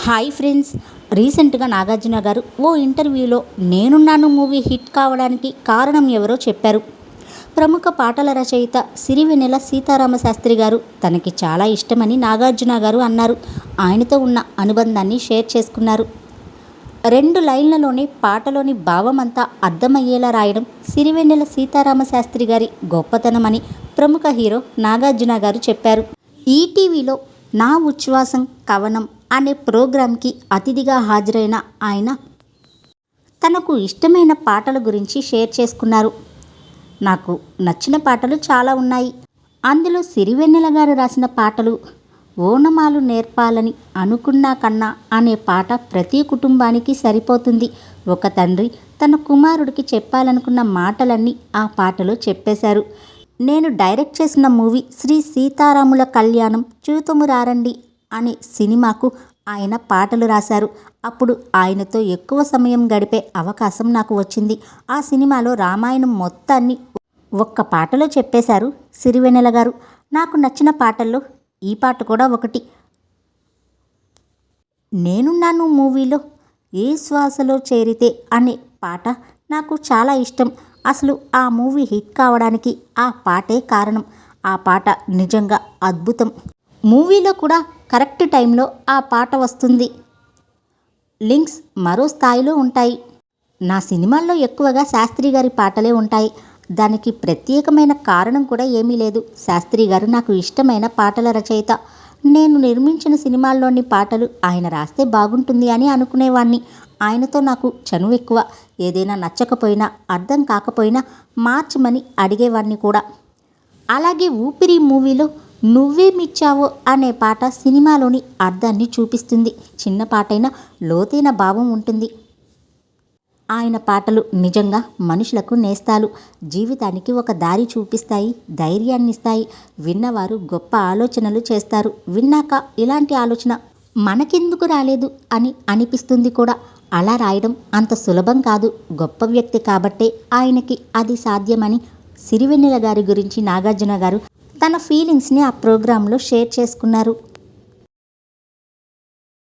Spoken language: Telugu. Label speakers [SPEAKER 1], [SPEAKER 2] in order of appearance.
[SPEAKER 1] హాయ్ ఫ్రెండ్స్, రీసెంట్గా నాగార్జున గారు ఓ ఇంటర్వ్యూలో నేనున్నాను మూవీ హిట్ కావడానికి కారణం ఎవరో చెప్పారు. ప్రముఖ పాటల రచయిత సిరివెన్నెల సీతారామశాస్త్రి గారు తనకి చాలా ఇష్టమని నాగార్జున గారు అన్నారు. ఆయనతో ఉన్న అనుబంధాన్ని షేర్ చేసుకున్నారు. 2 లైన్లలోనే పాటలోని భావమంతా అర్థమయ్యేలా రాయడం సిరివెన్నెల సీతారామశాస్త్రి గారి గొప్పతనమని ప్రముఖ హీరో నాగార్జున గారు చెప్పారు. ఈటీవీలో నా ఉచ్ఛ్వాసం కవనం అనే ప్రోగ్రాంకి అతిథిగా హాజరైన ఆయన తనకు ఇష్టమైన పాటల గురించి షేర్ చేసుకున్నారు. నాకు నచ్చిన పాటలు చాలా ఉన్నాయి. అందులో సిరివెన్నెల గారు రాసిన పాటలు ఓనమాలు నేర్పాలని అనుకున్నా కన్నా అనే పాట ప్రతి కుటుంబానికి సరిపోతుంది. ఒక తండ్రి తన కుమారుడికి చెప్పాలనుకున్న మాటలన్నీ ఆ పాటలో చెప్పేశారు. నేను డైరెక్ట్ చేసిన మూవీ శ్రీ సీతారాముల కళ్యాణం చూతుము రారండి అనే సినిమాకు ఆయన పాటలు రాశారు. అప్పుడు ఆయనతో ఎక్కువ సమయం గడిపే అవకాశం నాకు వచ్చింది. ఆ సినిమాలో రామాయణం మొత్తాన్ని ఒక్క పాటలో చెప్పేశారు సిరివెన్నెల గారు. నాకు నచ్చిన పాటల్లో ఈ పాట కూడా ఒకటి. నేనున్నాను మూవీలో ఏ శ్వాసలో చేరితే అనే పాట నాకు చాలా ఇష్టం. అసలు ఆ మూవీ హిట్ కావడానికి ఆ పాటే కారణం. ఆ పాట నిజంగా అద్భుతం. మూవీలో కూడా కరెక్ట్ టైంలో ఆ పాట వస్తుంది. లింక్స్ మరో స్థాయిలో ఉంటాయి. నా సినిమాల్లో ఎక్కువగా శాస్త్రి గారి పాటలే ఉంటాయి. దానికి ప్రత్యేకమైన కారణం కూడా ఏమీ లేదు. శాస్త్రి గారు నాకు ఇష్టమైన పాటల రచయిత. నేను నిర్మించిన సినిమాల్లోని పాటలు ఆయన రాస్తే బాగుంటుంది అని అనుకునేవాణ్ణి. ఆయనతో నాకు చనువు ఎక్కువ. ఏదైనా నచ్చకపోయినా అర్థం కాకపోయినా మార్చమని అడిగేవాణ్ణి కూడా. అలాగే ఊపిరి మూవీలో నువ్వేమిచ్చావో అనే పాట సినిమాలోని అర్థాన్ని చూపిస్తుంది. చిన్న పాటైనా లోతైన భావం ఉంటుంది. ఆయన పాటలు నిజంగా మనుషులకు నేస్తాలు. జీవితానికి ఒక దారి చూపిస్తాయి, ధైర్యాన్నిస్తాయి. విన్నవారు గొప్ప ఆలోచనలు చేస్తారు. విన్నాక ఇలాంటి ఆలోచన మనకెందుకు రాలేదు అని అనిపిస్తుంది కూడా. అలా రాయడం అంత సులభం కాదు. గొప్ప వ్యక్తి కాబట్టే ఆయనకి అది సాధ్యమని సిరివెన్నెల గారి గురించి నాగార్జున గారు తన ఫీలింగ్స్ని ఆ ప్రోగ్రాంలో షేర్ చేసుకున్నారు.